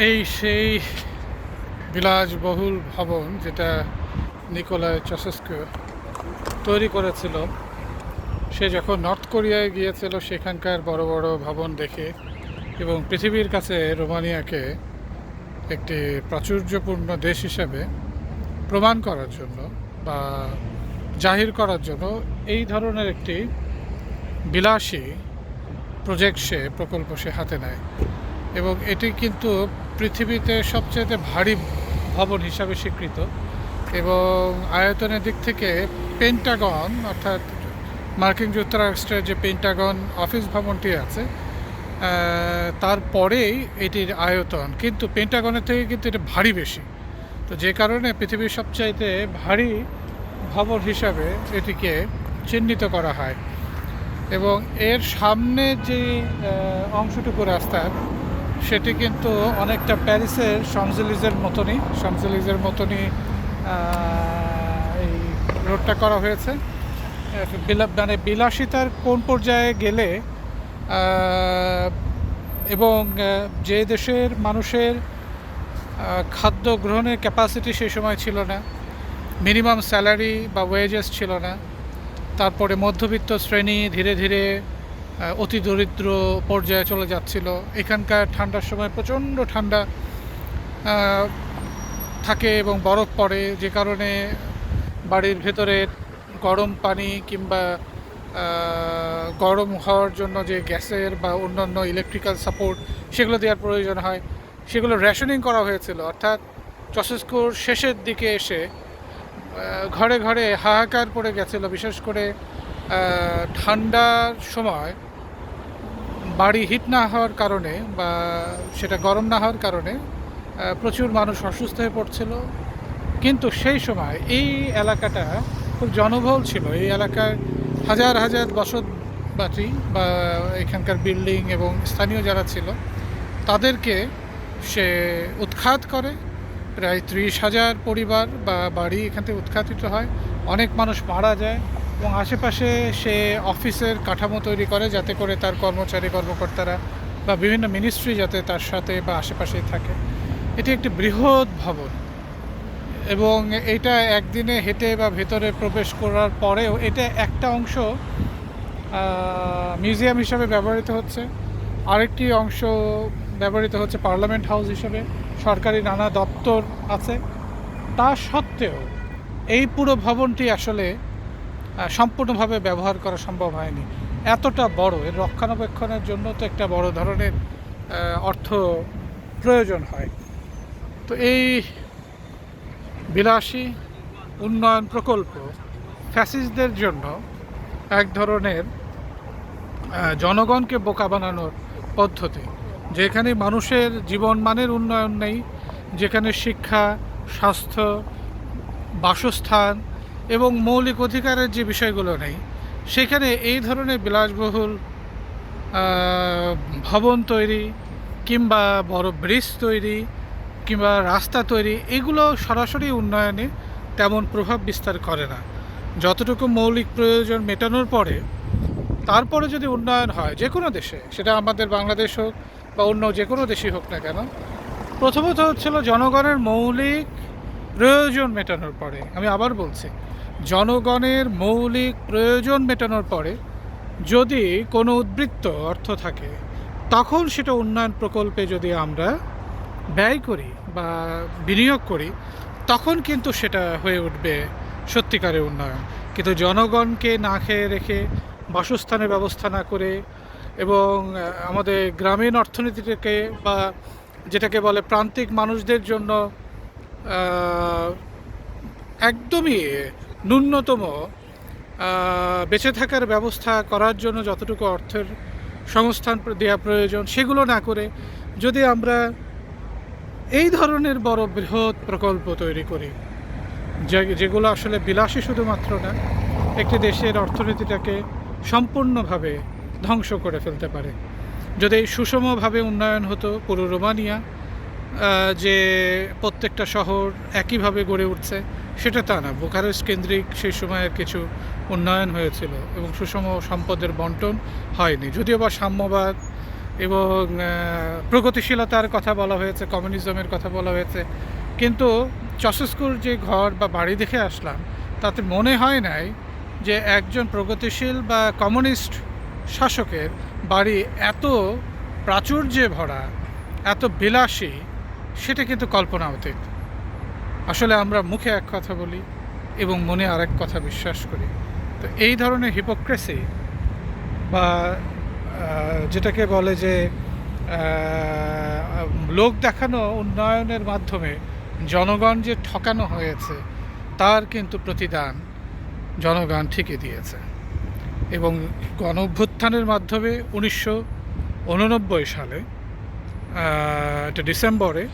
এই সেই বিলাসবহুল ভবন যেটা নিকোলাই চাউশেস্কু তৈরি করেছিল। সে যখন নর্থ কোরিয়ায় গিয়েছিল সেখানকার বড় বড় ভবন দেখে এবং পৃথিবীর কাছে রোমানিয়াকে একটি প্রাচুর্যপূর্ণ দেশ হিসেবে প্রমাণ করার জন্য বা জাহির করার জন্য এই ধরনের একটি বিলাসী প্রকল্প সে হাতে নেয় এবং এটি কিন্তু পৃথিবীতে সবচেয়ে ভারী ভবন হিসাবে স্বীকৃত এবং আয়তনের দিক থেকে পেন্টাগন অর্থাৎ মার্কিন যুক্তরাষ্ট্রের যে পেন্টাগন অফিস ভবনটি আছে তারপরেই এটির আয়তন, কিন্তু পেন্টাগনের থেকে কিন্তু এটা ভারী বেশি। তো যে কারণে পৃথিবীর সবচাইতে ভারী ভবন হিসাবে এটিকে চিহ্নিত করা হয় এবং এর সামনে যে অংশটুকু রাস্তার সেটি কিন্তু অনেকটা প্যারিসের শামজেলিজের মতনই এই রোডটা করা হয়েছে। মানে বিলাসিতার কোন পর্যায়ে গেলে এবং যে দেশের মানুষের খাদ্য গ্রহণের ক্যাপাসিটি সেই সময় ছিল না, মিনিমাম স্যালারি বা ওয়েজেস ছিল না, তারপরে মধ্যবিত্ত শ্রেণী ধীরে ধীরে অতি দরিদ্র পর্যায়ে চলে যাচ্ছিল। এখানকার ঠান্ডার সময় প্রচণ্ড ঠান্ডা থাকে এবং বরফ পড়ে, যে কারণে বাড়ির ভেতরে গরম পানি কিংবা গরম হওয়ার জন্য যে গ্যাসের বা অন্যান্য ইলেকট্রিক্যাল সাপোর্ট সেগুলো দেওয়ার প্রয়োজন হয়, সেগুলো রেশনিং করা হয়েছিল। অর্থাৎ চাউশেস্কুর শেষের দিকে এসে ঘরে ঘরে হাহাকার পড়ে গেছিলো, বিশেষ করে ঠান্ডার সময় বাড়ি হিট না হওয়ার কারণে বা সেটা গরম না হওয়ার কারণে প্রচুর মানুষ অসুস্থ হয়ে পড়ছিল। কিন্তু সেই সময় এই এলাকাটা খুব জনবহুল ছিল। এই এলাকায় হাজার হাজার বসতবাসী বা এখানকার বিল্ডিং এবং স্থানীয় যারা ছিল তাদেরকে সে উৎখাত করে। প্রায় 30,000 পরিবার বা বাড়ি এখান থেকে উৎখাতিত হয়, অনেক মানুষ মারা যায় এবং আশেপাশে সে অফিসের কাঠামো তৈরি করে যাতে করে তার কর্মচারী-কর্মকর্তারা বা বিভিন্ন মিনিস্ট্রি যাতে তার সাথে বা আশেপাশেই থাকে। এটি একটি বৃহৎ ভবন এবং এটা একদিনে হেঁটে বা ভেতরে প্রবেশ করার পরেও এটা একটা অংশ মিউজিয়াম হিসাবে ব্যবহৃত হচ্ছে, আরেকটি অংশ ব্যবহৃত হচ্ছে পার্লামেন্ট হাউস হিসেবে, সরকারি নানা দপ্তর আছে। তা সত্ত্বেও এই পুরো ভবনটি আসলে সম্পূর্ণভাবে ব্যবহার করা সম্ভব হয়নি। এতটা বড়, এর রক্ষণাবেক্ষণের জন্য তো একটা বড় ধরনের অর্থ প্রয়োজন হয়। তো এই বিলাসী উন্নয়ন প্রকল্প ফ্যাসিস্টদের জন্য এক ধরনের জনগণকে বোকা বানানোর পদ্ধতি, যেখানে মানুষের জীবনমানের উন্নয়ন নেই, যেখানে শিক্ষা, স্বাস্থ্য, বাসস্থান এবং মৌলিক অধিকারের যে বিষয়গুলো নেই, সেখানে এই ধরনের বিলাসবহুল ভবন তৈরি কিংবা বড় ব্রিজ তৈরি কিংবা রাস্তা তৈরি এগুলো সরাসরি উন্নয়নে তেমন প্রভাব বিস্তার করে না। যতটুকু মৌলিক প্রয়োজন মেটানোর পরে তারপরে যদি উন্নয়ন হয় যে কোনো দেশে, সেটা আমাদের বাংলাদেশ হোক বা অন্য যে কোনো দেশই হোক না কেন, প্রথমত হচ্ছিল জনগণের মৌলিক প্রয়োজন মেটানোর পরে। আমি আবার বলছি, জনগণের মৌলিক প্রয়োজন মেটানোর পরে যদি কোনো উদ্বৃত্ত অর্থ থাকে তখন সেটা উন্নয়ন প্রকল্পে যদি আমরা ব্যয় করি বা বিনিয়োগ করি তখন কিন্তু সেটা হয়ে উঠবে সত্যিকারের উন্নয়ন। কিন্তু জনগণকে না খেয়ে রেখে, বাসস্থানের ব্যবস্থা না করে এবং আমাদের গ্রামীণ অর্থনীতিটাকে বা যেটাকে বলে প্রান্তিক মানুষদের জন্য একদমই ন্যূনতম বেঁচে থাকার ব্যবস্থা করার জন্য যতটুকু অর্থের সংস্থান দেওয়া প্রয়োজন সেগুলো না করে যদি আমরা এই ধরনের বড় বৃহৎ প্রকল্প তৈরি করি যেগুলো আসলে বিলাসী শুধুমাত্র না, একটি দেশের অর্থনীতিটাকে সম্পূর্ণভাবে ধ্বংস করে ফেলতে পারে। যদি সুষমভাবে উন্নয়ন হতো পুরো রোমানিয়া, যে প্রত্যেকটা শহর একইভাবে গড়ে উঠছে সেটা তা না। বুখারেস্ট কেন্দ্রিক সেই সময়ের কিছু উন্নয়ন হয়েছিল এবং সুষম সম্পদের বন্টন হয়নি, যদিও বা সাম্যবাদ এবং প্রগতিশীলতার কথা বলা হয়েছে, কমিউনিজমের কথা বলা হয়েছে, কিন্তু চসস্কুর যে ঘর বা বাড়ি দেখে আসলাম তাতে মনে হয় নাই যে একজন প্রগতিশীল বা কমিউনিস্ট শাসকের বাড়ি এত প্রাচুর্যে ভরা, এত বিলাসী, সেটা কিন্তু কল্পনা অতীত। আসলে আমরা মুখে এক কথা বলি এবং মনে আরেক কথা বিশ্বাস করি। তো এই ধরনের হিপোক্রেসি বা যেটাকে বলে যে লোক দেখানো উন্নয়নের মাধ্যমে জনগণ যে ঠকানো হয়েছে, তার কিন্তু প্রতিদান জনগণ ঠিকই দিয়েছে। এবং গণ অভ্যুত্থানের মাধ্যমে 1989 সালে এটা ডিসেম্বরে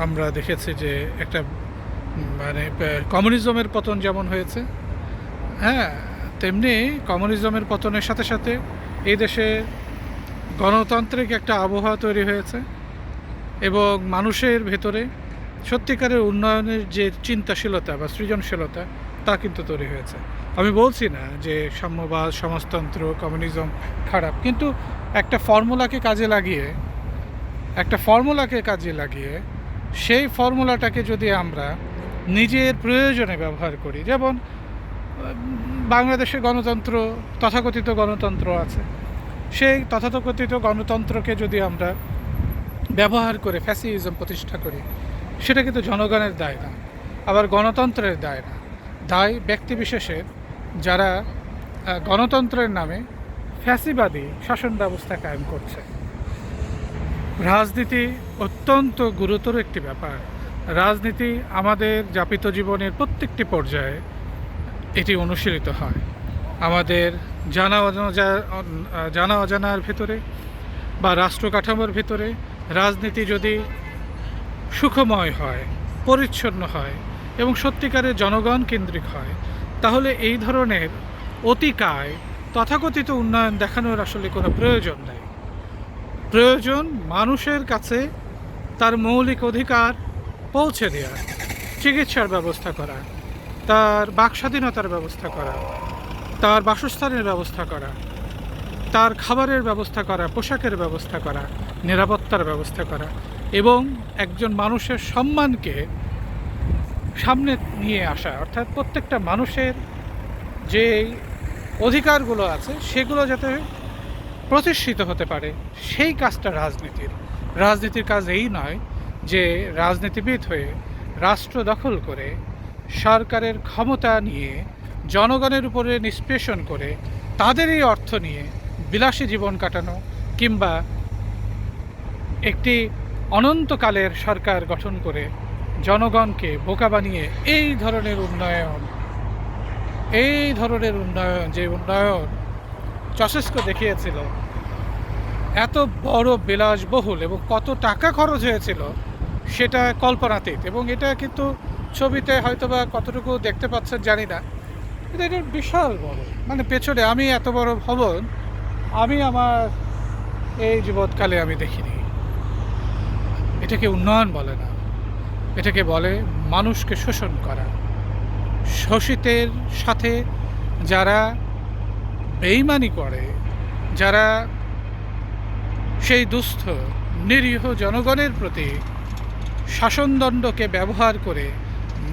আমরা দেখেছি যে একটা মানে কমিউনিজমের পতন যেমন হয়েছে, হ্যাঁ, তেমনি কমিউনিজমের পতনের সাথে সাথে এই দেশে গণতান্ত্রিক একটা আবহাওয়া তৈরি হয়েছে এবং মানুষের ভেতরে সত্যিকারের উন্নয়নের যে চিন্তাশীলতা বা সৃজনশীলতা তা কিন্তু তৈরি হয়েছে। আমি বলছি না যে সাম্যবাদ, সমাজতন্ত্র, কমিউনিজম খারাপ, কিন্তু একটা ফর্মুলাকে কাজে লাগিয়ে সেই ফর্মুলাটাকে যদি আমরা নিজের প্রয়োজনে ব্যবহার করি, যেমন বাংলাদেশে গণতন্ত্র, তথাকথিত গণতন্ত্র আছে, সেই তথাকথিত গণতন্ত্রকে যদি আমরা ব্যবহার করে ফ্যাসিজম প্রতিষ্ঠা করি, সেটা কিন্তু জনগণের দায় না, আবার গণতন্ত্রের দায় না, দায় ব্যক্তিবিশেষের, যারা গণতন্ত্রের নামে ফ্যাসিবাদী শাসন ব্যবস্থা কায়েম করছে। রাজনীতি অত্যন্ত গুরুতর একটি ব্যাপার। রাজনীতি আমাদের যাপিত জীবনের প্রত্যেকটি পর্যায়ে এটি অনুশীলিত হয়। আমাদের জানা অজানার ভেতরে বা রাষ্ট্র কাঠামোর ভেতরে রাজনীতি যদি সুখময় হয়, পরিচ্ছন্ন হয় এবং সত্যিকারের জনগণ কেন্দ্রিক হয়, তাহলে এই ধরনের অতিকায় তথাকথিত উন্নয়ন দেখানোর আসলে কোনো প্রয়োজন নেই। প্রয়োজন মানুষের কাছে তার মৌলিক অধিকার পৌঁছে দেওয়া, চিকিৎসার ব্যবস্থা করা, তার বাকস্বাধীনতার ব্যবস্থা করা, তার বাসস্থানের ব্যবস্থা করা, তার খাবারের ব্যবস্থা করা, পোশাকের ব্যবস্থা করা, নিরাপত্তার ব্যবস্থা করা এবং একজন মানুষের সম্মানকে সামনে নিয়ে আসা, অর্থাৎ প্রত্যেকটা মানুষের যে অধিকারগুলো আছে সেগুলো যাতে প্রতিষ্ঠিত হতে পারে, সেই কাজটা রাজনীতির কাজ এই নয় যে রাজনীতিবিদ হয়ে রাষ্ট্র দখল করে সরকারের ক্ষমতা নিয়ে জনগণের উপরে নিষ্পেষণ করে তাদেরই অর্থ নিয়ে বিলাসী জীবন কাটানো, কিংবা একটি অনন্তকালের সরকার গঠন করে জনগণকে বোকা বানিয়ে এই ধরনের উন্নয়ন যে উন্নয়ন চসস্কো দেখিয়েছিল, এত বড় বিলাসবহুল এবং কত টাকা খরচ হয়েছিল সেটা কল্পনাতীত। এবং এটা কিন্তু ছবিতে হয়তোবা কতটুকু দেখতে পাচ্ছেন জানি না, কিন্তু এটা বিশাল বড়, মানে পেছনে আমি এত বড় ভবন আমি আমার এই জীবৎকালে আমি দেখিনি। এটাকে উন্নয়ন বলে না, এটাকে বলে মানুষকে শোষণ করা। শোষিতের সাথে যারা বেইমানি করে, যারা সেই দুস্থ নিরীহ জনগণের প্রতি শাসনদণ্ডকে ব্যবহার করে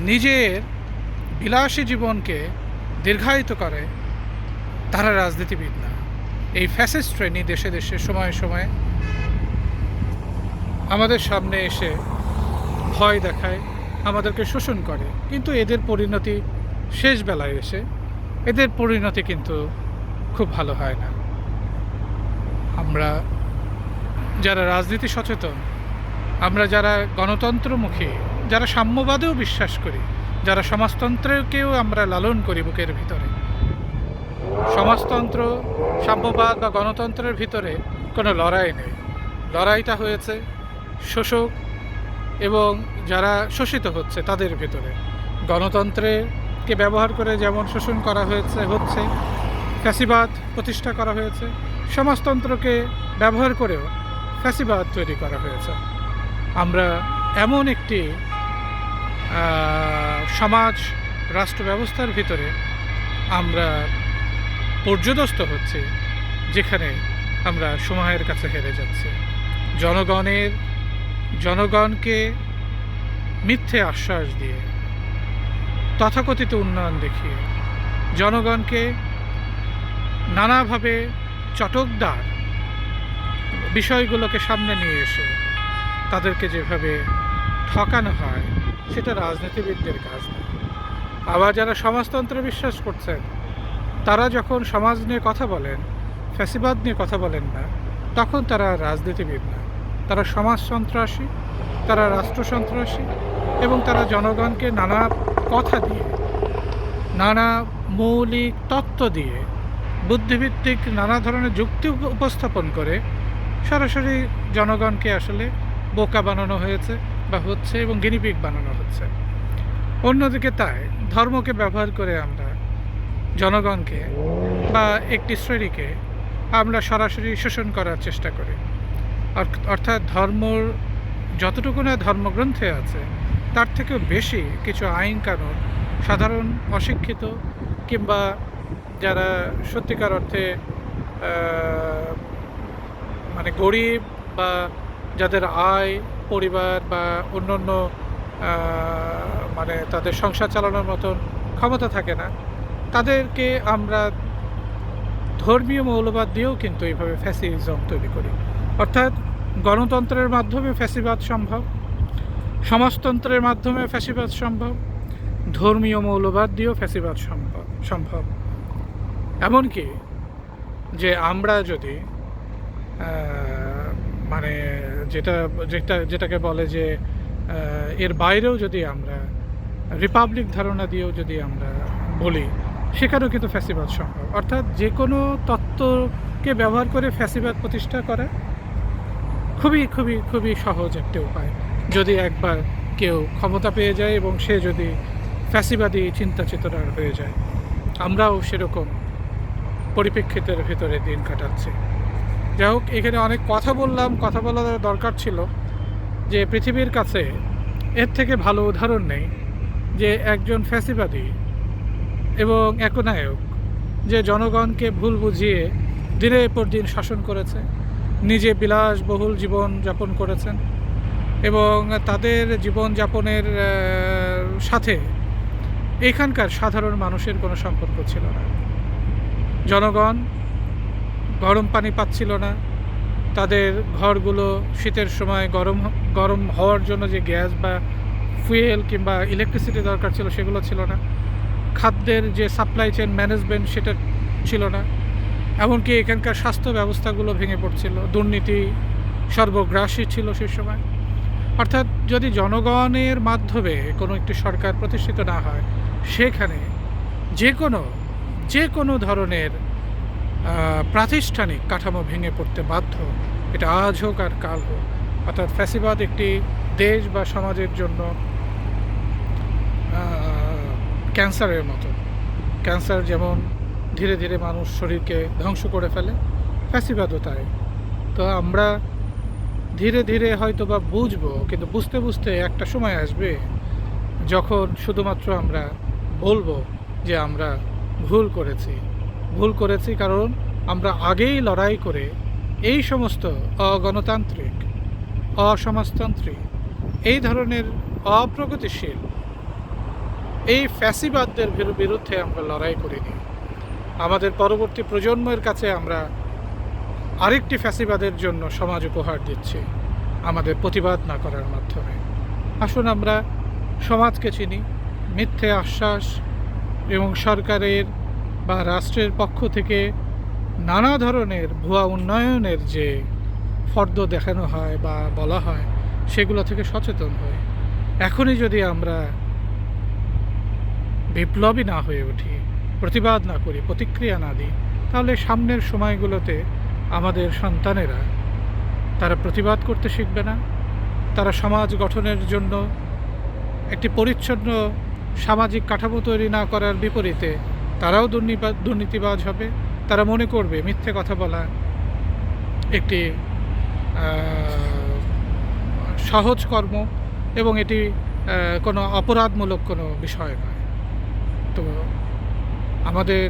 নিজের বিলাসী জীবনকে দীর্ঘায়িত করে, তারা রাজনীতিবিদ না। এই ফ্যাসিস্ট শ্রেণী দেশে দেশে সময়ে সময়ে আমাদের সামনে এসে ভয় দেখায়, আমাদেরকে শোষণ করে, কিন্তু এদের পরিণতি শেষ বেলায় এসে এদের পরিণতি কিন্তু খুব ভালো হয় না। আমরা যারা রাজনীতি সচেতন, আমরা যারা গণতন্ত্রমুখী, যারা সাম্যবাদেও বিশ্বাস করি, যারা সমাজতন্ত্রকেও আমরা লালন করি বুকের ভিতরে, সমাজতন্ত্র, সাম্যবাদ বা গণতন্ত্রের ভিতরে কোনো লড়াই নেই। লড়াইটা হয়েছে শোষক এবং যারা শোষিত হচ্ছে তাদের ভিতরে। গণতন্ত্রকে ব্যবহার করে যেমন শোষণ করা হচ্ছে, ফ্যাসিবাদ প্রতিষ্ঠা করা হয়েছে, সমাজতন্ত্রকে ব্যবহার করেও ফ্যাসিবাদ তৈরি করা হয়েছে। আমরা এমন একটি সমাজ রাষ্ট্র ব্যবস্থার ভিতরে আমরা পর্যদস্ত হচ্ছে, যেখানে আমরা সময়ের কাছে হেরে যাচ্ছি। জনগণকে মিথ্যে আশ্বাস দিয়ে, তথাকথিত উন্নয়ন দেখিয়ে, জনগণকে নানাভাবে চটকদার বিষয়গুলোকে সামনে নিয়ে এসে তাদেরকে যেভাবে ঠকানো হয়, সেটা রাজনীতিবিদদের কাজ না। আবার যারা সমাজতন্ত্রে বিশ্বাস করছেন, তারা যখন সমাজ নিয়ে কথা বলেন, ফ্যাসিবাদ নিয়ে কথা বলেন না, তখন তারা রাজনীতিবিদ না, তারা সমাজ সন্ত্রাসী, তারা রাষ্ট্র সন্ত্রাসী, এবং তারা জনগণকে নানা কথা দিয়ে, নানা মৌলিক তত্ত্ব দিয়ে, বুদ্ধিভিত্তিক নানা ধরনের যুক্তি উপস্থাপন করে সরাসরি জনগণকে আসলে বোকা বানানো হয়েছে বা হচ্ছে, এবং গিনিপিগ বানানো হচ্ছে। অন্যদিকে তাই ধর্মকে ব্যবহার করে আমরা জনগণকে বা একটি শ্রেণীকে আমরা সরাসরি শোষণ করার চেষ্টা করি। অর্থাৎ ধর্মর যতটুকু না ধর্মগ্রন্থে আছে, তার থেকেও বেশি কিছু আইন কানুন সাধারণ অশিক্ষিত কিংবা যারা সত্যিকার অর্থে মানে গরিব বা যাদের আয়, পরিবার বা অন্যান্য মানে তাদের সংসার চালানোর মতন ক্ষমতা থাকে না, তাদেরকে আমরা ধর্মীয় মৌলবাদ দিয়েও কিন্তু এইভাবে ফ্যাসিজম তৈরি করি। অর্থাৎ গণতন্ত্রের মাধ্যমে ফ্যাসিবাদ সম্ভব, সমাজতন্ত্রের মাধ্যমে ফ্যাসিবাদ সম্ভব, ধর্মীয় মৌলবাদ দিয়েও ফ্যাসিবাদ সম্ভব। এমনকি যে আমরা যদি মানে যেটাকে বলে যে এর বাইরেও যদি আমরা রিপাবলিক ধারণা দিয়েও যদি আমরা বলি, সেখানেও কিন্তু ফ্যাসিবাদ সম্ভব। অর্থাৎ যে কোনো তত্ত্বকে ব্যবহার করে ফ্যাসিবাদ প্রতিষ্ঠা করা খুবই খুবই খুবই সহজ একটা উপায়, যদি একবার কেউ ক্ষমতা পেয়ে যায় এবং সে যদি ফ্যাসিবাদী চিন্তা চেতনার হয়ে যায়। আমরাও সেরকম পরিপ্রেক্ষিতের ভিতরে দিন কাটাচ্ছি। যাই হোক, এখানে অনেক কথা বললাম, কথা বলার দরকার ছিল যে পৃথিবীর কাছে এর থেকে ভালো উদাহরণ নেই যে একজন ফ্যাসিবাদী এবং একনায়ক যে জনগণকে ভুল বুঝিয়ে দিনের পর দিন শাসন করেছে, নিজে বিলাসবহুল জীবন যাপন করেছেন, এবং তাদের জীবনযাপনের সাথে এখানকার সাধারণ মানুষের কোনো সম্পর্ক ছিল না। জনগণ গরম পানি পাচ্ছিল না, তাদের ঘরগুলো শীতের সময় গরম হওয়ার জন্য যে গ্যাস বা ফুয়েল কিংবা ইলেকট্রিসিটি দরকার ছিল সেগুলো ছিল না, খাদ্যের যে সাপ্লাই চেইন ম্যানেজমেন্ট সেটা ছিল না, এমনকি এখানকার স্বাস্থ্য ব্যবস্থাগুলো ভেঙে পড়ছিল, দুর্নীতি সর্বগ্রাসী ছিল সেই সময়। অর্থাৎ যদি জনগণের মাধ্যমে কোনো একটি সরকার প্রতিষ্ঠিত না হয়, সেখানে যে কোনো ধরনের প্রাতিষ্ঠানিক কাঠামো ভেঙে পড়তে বাধ্য, এটা আজ হোক আর কাল হোক। অর্থাৎ ফ্যাসিবাদ একটি দেশ বা সমাজের জন্য ক্যান্সারের মতো। ক্যান্সার যেমন ধীরে ধীরে মানুষ শরীরকে ধ্বংস করে ফেলে, ফ্যাসিবাদও তাই। তো আমরা ধীরে ধীরে হয়তো বা বুঝবো, কিন্তু বুঝতে বুঝতে একটা সময় আসবে যখন শুধুমাত্র আমরা বলবো যে আমরা ভুল করেছি, কারণ আমরা আগেই লড়াই করে এই সমস্ত অগণতান্ত্রিক, অসমাজতান্ত্রিক, এই ধরনের অপ্রগতিশীল এই ফ্যাসিবাদদের বিরুদ্ধে আমরা লড়াই করিনি। আমাদের পরবর্তী প্রজন্মের কাছে আমরা আরেকটি ফ্যাসিবাদের জন্য সমাজ উপহার দিচ্ছি আমাদের প্রতিবাদ না করার মাধ্যমে। আসুন আমরা সমাজকে চিনি, মিথ্যে আশ্বাস এবং সরকারের বা রাষ্ট্রের পক্ষ থেকে নানা ধরনের ভুয়া উন্নয়নের যে ফর্দ দেখানো হয় বা বলা হয়, সেগুলো থেকে সচেতন হই। এখনই যদি আমরা বিপ্লবী না হয়ে উঠি, প্রতিবাদ না করি, প্রতিক্রিয়া না দিই, তাহলে সামনের সময়গুলোতে আমাদের সন্তানেরা তারা প্রতিবাদ করতে শিখবে না। তারা সমাজ গঠনের জন্য একটি পরিচ্ছন্ন সামাজিক কাঠামো তৈরি না করার বিপরীতে তারাও দুর্নীতিবাজ হবে। তারা মনে করবে মিথ্যে কথা বলা একটি সহজ কর্ম এবং এটি কোনো অপরাধমূলক কোনো বিষয় নয়। তো আমাদের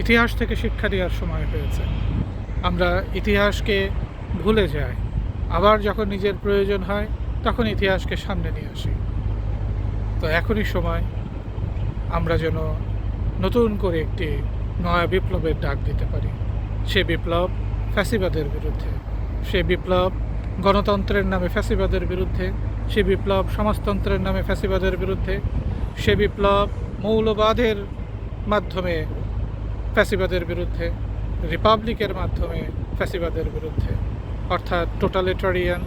ইতিহাস থেকে শিক্ষা দেওয়ার সময় হয়েছে। আমরা ইতিহাসকে ভুলে যাই, আবার যখন নিজের প্রয়োজন হয় তখন ইতিহাসকে সামনে নিয়ে আসি। তো এখনই সময় আমরা যেন নতুন করে একটি নয়া বিপ্লবের ডাক দিতে পারি। সে বিপ্লব ফ্যাসিবাদের বিরুদ্ধে, সে বিপ্লব গণতন্ত্রের নামে ফ্যাসিবাদের বিরুদ্ধে, সে বিপ্লব সমাজতন্ত্রের নামে ফ্যাসিবাদের বিরুদ্ধে, সে বিপ্লব মৌলবাদের মাধ্যমে ফ্যাসিবাদের বিরুদ্ধে, রিপাবলিকের মাধ্যমে ফ্যাসিবাদের বিরুদ্ধে, অর্থাৎ টোটালিটারিয়ান,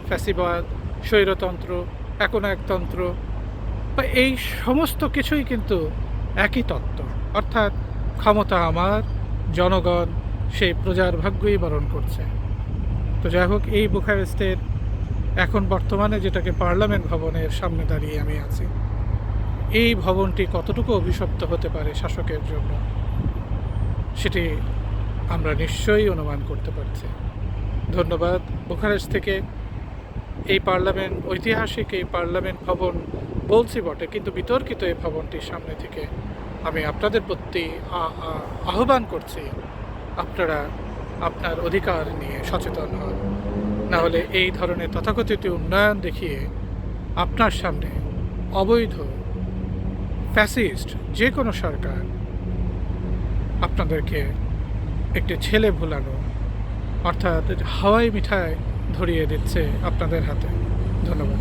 ফ্যাসিবাদ, স্বৈরতন্ত্র, একনায়কতন্ত্র বা এই সমস্ত কিছুই কিন্তু একই তত্ত্ব। অর্থাৎ ক্ষমতা আমার, জনগণ সেই প্রজার ভাগ্যই বরণ করছে। তো যাই হোক, এই বুখারেস্টের এখন বর্তমানে যেটাকে পার্লামেন্ট ভবনের সামনে দাঁড়িয়ে আমি আছি, এই ভবনটি কতটুকু অভিশপ্ত হতে পারে শাসকের জন্য সেটি আমরা নিশ্চয়ই অনুমান করতে পারছি। ধন্যবাদ। বুখারেস্ট থেকে এই পার্লামেন্ট, ঐতিহাসিক এই পার্লামেন্ট ভবন বলছি বটে, কিন্তু বিতর্কিত এই ভবনটির সামনে থেকে আমি আপনাদের প্রতি আহ্বান করছি, আপনারা আপনার অধিকার নিয়ে সচেতন হন। নাহলে এই ধরনের তথাকথিত উন্নয়ন দেখিয়ে আপনার সামনে অবৈধ ফ্যাসিস্ট যে কোনো সরকার আপনাদেরকে একটি ছেলে ভুলানো, অর্থাৎ হাওয়াই মিঠাই ধরিয়ে দিচ্ছে আপনাদের হাতে। ধন্যবাদ।